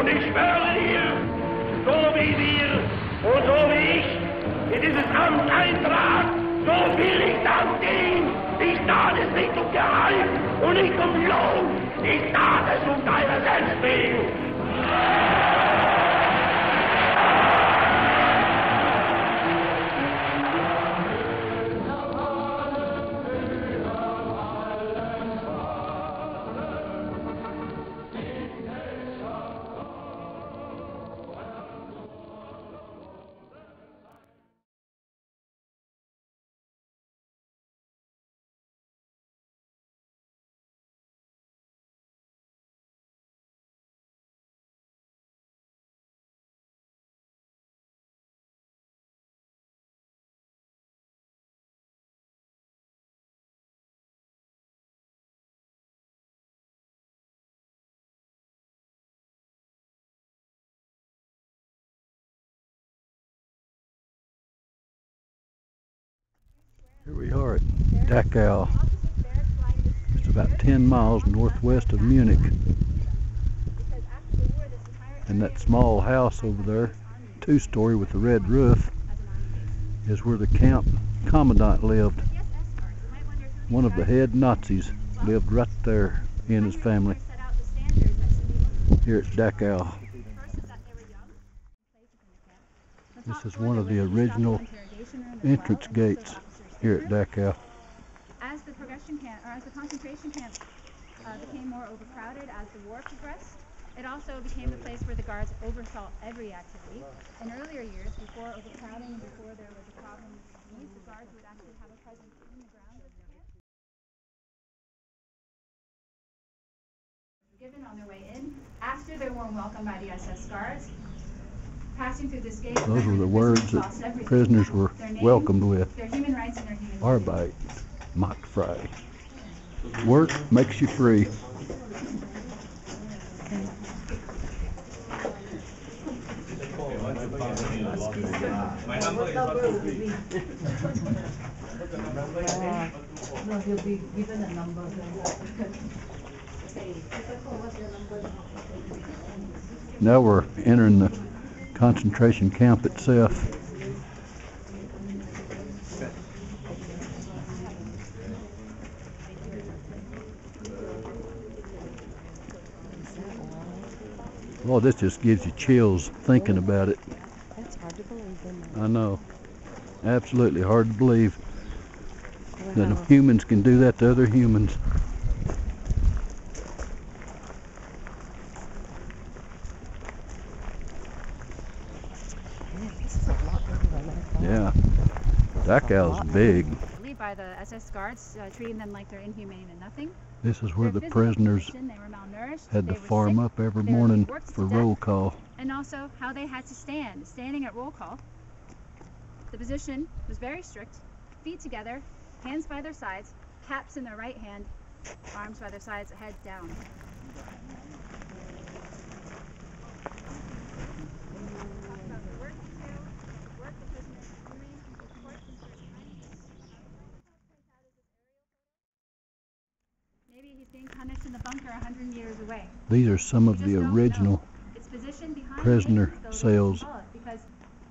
Und ich schwöre dir, so wie wir und so wie ich in dieses Amt eintrat, so will ich dann gehen. Ich tat es nicht um Gehalt und nicht um Lohn. Ich tat es um deiner selbst willen. Here we are at Dachau. It's about 10 miles northwest of Munich. And that small house over there, two-story with the red roof, is where the camp commandant lived. One of the head Nazis lived right there, he and his family, here at Dachau. This is one of the original entrance gates here at Dachau. As the concentration camp became more overcrowded as the war progressed, it also became the place where the guards oversaw every activity. In earlier years, before overcrowding and before there was a problem with disease, the guards would actually have a presence in the grounds of the camp. Given on their way in, after their warm welcome by the SS guards, passing through this gate, those were the words that prisoners were welcomed with. Their human rights and their human Arbeit macht frei. Work makes you free. No, he'll be given a number. Now we're entering the concentration camp itself. Oh, this just gives you chills thinking about it. That's hard to believe, isn't it? I know. Absolutely hard to believe that humans can do that to other humans. Man, this is a lot bigger than I thought. Yeah. Dachau's big. By the SS guards, treating them like they're inhumane and nothing. This is where the prisoners had to farm up every morning for roll call. And also how they had to stand. Standing at roll call, the position was very strict. Feet together, hands by their sides, caps in their right hand, arms by their sides, head down. Maybe he's being punished in the bunker 100 meters away. These are some of the original prisoner cells. Because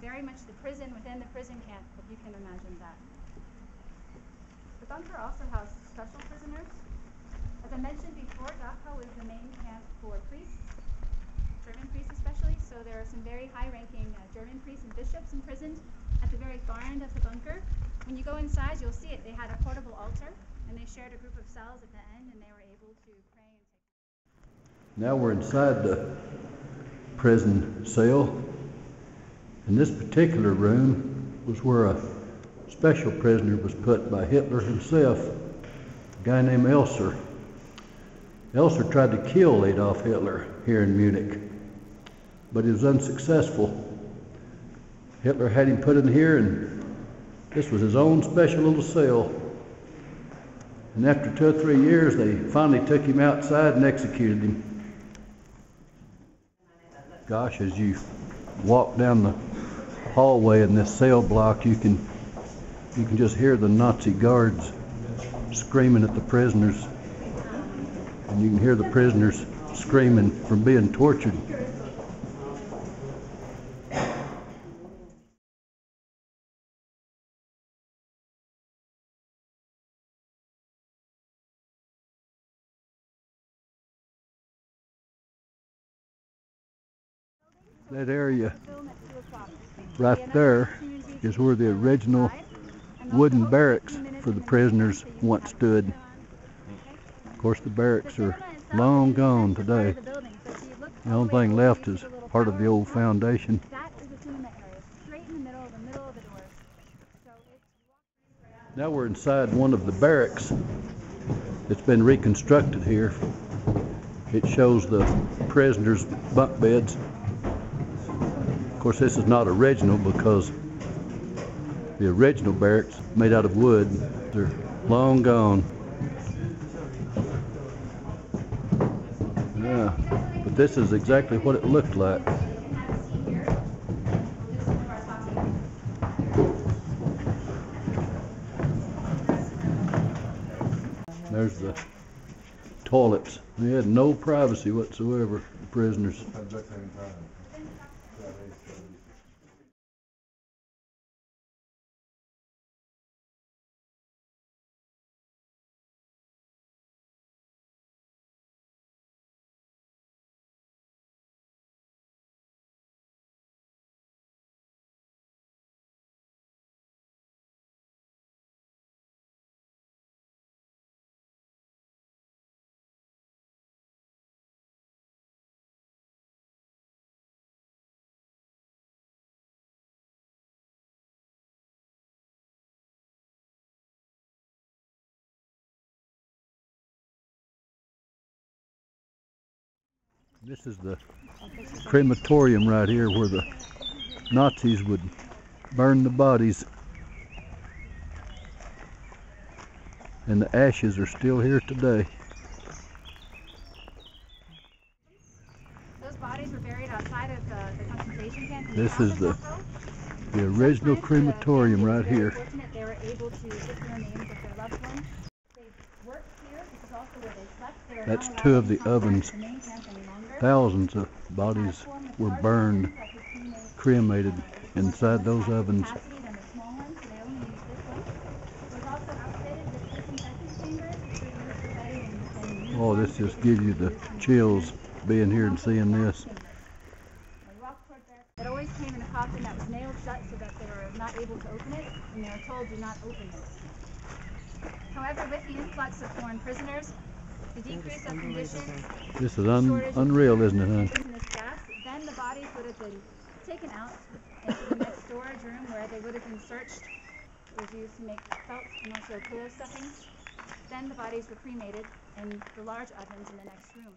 very much the prison within the prison camp, if you can imagine that. The bunker also housed special prisoners. As I mentioned before, Dachau was the main camp for priests, German priests especially, so there are some very high-ranking German priests and bishops imprisoned at the very far end of the bunker. When you go inside, you'll see it. They had a portable altar, and they shared a group of cells at the end, and they were able to pray and take. Now we're inside the prison cell. And this particular room was where a special prisoner was put by Hitler himself, a guy named Elser. Elser tried to kill Adolf Hitler here in Munich, but he was unsuccessful. Hitler had him put in here, and this was his own special little cell. And after 2 or 3 years, they finally took him outside and executed him. Gosh, as you walk down the hallway in this cell block, you can just hear the Nazi guards screaming at the prisoners, and you can hear the prisoners screaming from being tortured. That area film at 2 o'clock. right there is where the original wooden barracks for the prisoners once stood. Of course, the barracks are long gone today. The only thing left is part of the old foundation. That is the cinema area, straight in the middle of the doors. So it's Now we're inside one of the barracks. It's been reconstructed here. It shows the prisoners' bunk beds. Of course, this is not original because the original barracks made out of wood, they're long gone. Yeah, but this is exactly what it looked like. There's the toilets. They had no privacy whatsoever, the prisoners. This is the crematorium right here where the Nazis would burn the bodies. And the ashes are still here today. those bodies were buried outside of the concentration camp. This is the original crematorium right here. They were able to get their names of their loved ones. They worked here. This is also where they slept. That's two of the ovens. Thousands of bodies were burned, cremated inside those ovens. Oh, this just gives you the chills being here and seeing this. It always came in a coffin that was nailed shut so that they were not able to open it, and they were told do not open it. However, with the influx of foreign prisoners, the decrease of conditions, this is unreal, isn't it, huh? Then the bodies would have been taken out into the next storage room where they would have been searched. It was used to make felt and also pillow stuffings. Then the bodies were cremated in the large ovens in the next room.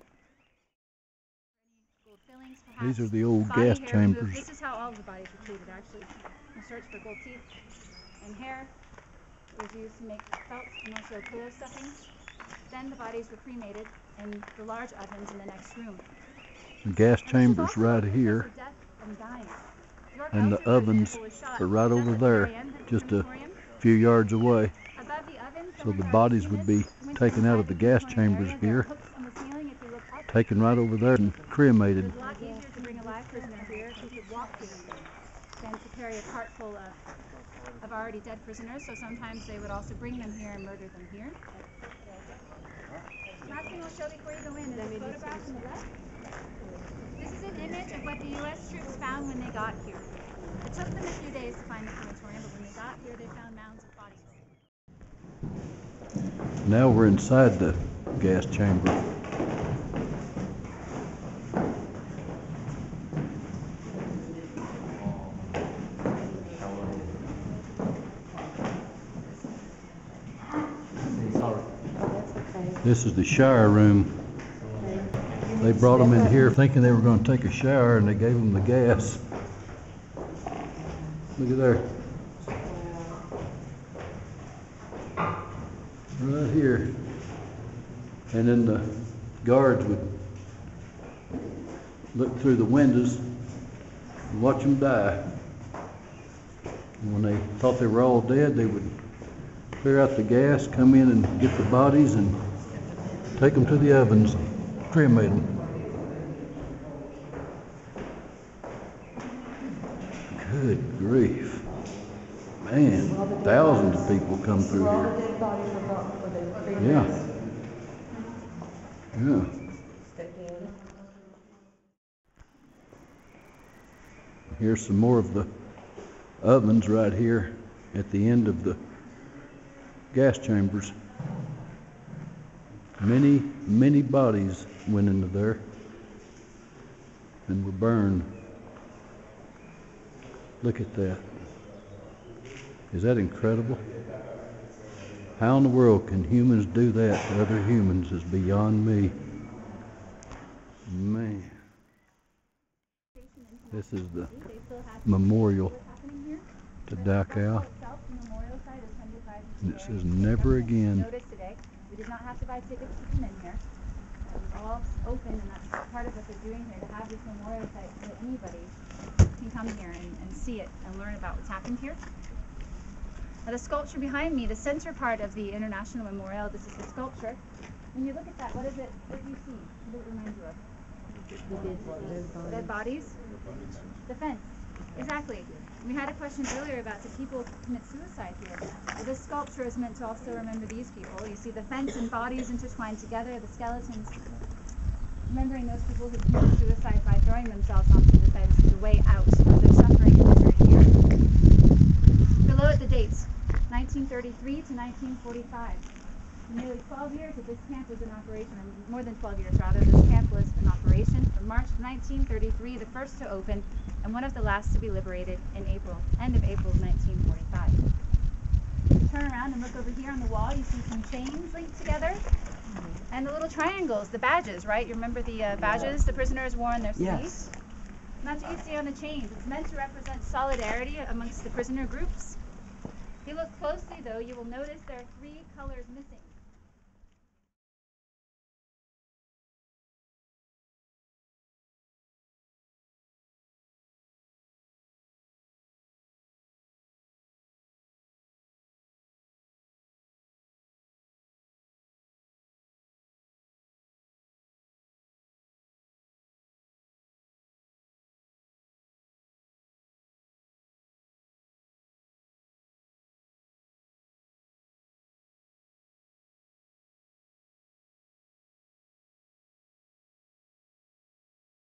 Gold fillings, perhaps. These are the old Body gas hair chambers. removed. This is how all of the bodies were treated, actually. In search for gold teeth and hair. It was used to make felt and also pillow stuffings. Then the bodies were cremated in the large ovens in the next room. The gas chambers right here, and the ovens are right over there, just a few yards away. So the bodies would be taken out of the gas chambers here, taken right over there and cremated. It's a lot easier to bring a live prisoner here who could walk here than to carry a cart full of already dead prisoners. So sometimes they would also bring them here and murder them here. Last thing I'll show before you go in is a photograph on the left. This is an image of what the U.S. troops found when they got here. It took them a few days to find the crematorium, but when they got here, they found mounds of bodies. Now we're inside the gas chamber. This is the shower room. They brought them in here thinking they were going to take a shower, and they gave them the gas. Look at there. Right here. And then the guards would look through the windows and watch them die. And when they thought they were all dead, they would clear out the gas, come in and get the bodies and take them to the ovens, cremate them. Good grief. Man, thousands of people come through here. Yeah. Yeah. Here's some more of the ovens right here at the end of the gas chambers. Many bodies went into there and were burned. Look at that. Is that incredible? How in the world can humans do that to other humans is beyond me. Man. This is the memorial to Dachau. And it says never again. Notice today, we did not have to buy tickets to come in here. It was all open, and that's part of what they're doing here, to have this memorial site so that anybody can come here and see it and learn about what's happened here. Now the sculpture behind me, the center part of the International Memorial, this is the sculpture. When you look at that, what is it? What do you see? What does it remind you of? Dead bodies? The fence. Exactly. We had a question earlier about do people commit suicide here. Well, this sculpture is meant to also remember these people. You see the fence and bodies intertwined together, the skeletons, remembering those people who committed suicide by throwing themselves onto the fence as a way out of their suffering and misery here. Below it, the dates, 1933 to 1945. For nearly 12 years that this camp was in operation, or more than 12 years rather, this camp was in operation from March 1933, the first to open, and one of the last to be liberated in April, end of April of 1945. If you turn around and look over here on the wall, you see some chains linked together, and the little triangles, the badges, right? You remember the badges the prisoners wore on their sleeves? And that's what you see on the chains. It's meant to represent solidarity amongst the prisoner groups. If you look closely, though, you will notice there are 3 colors missing.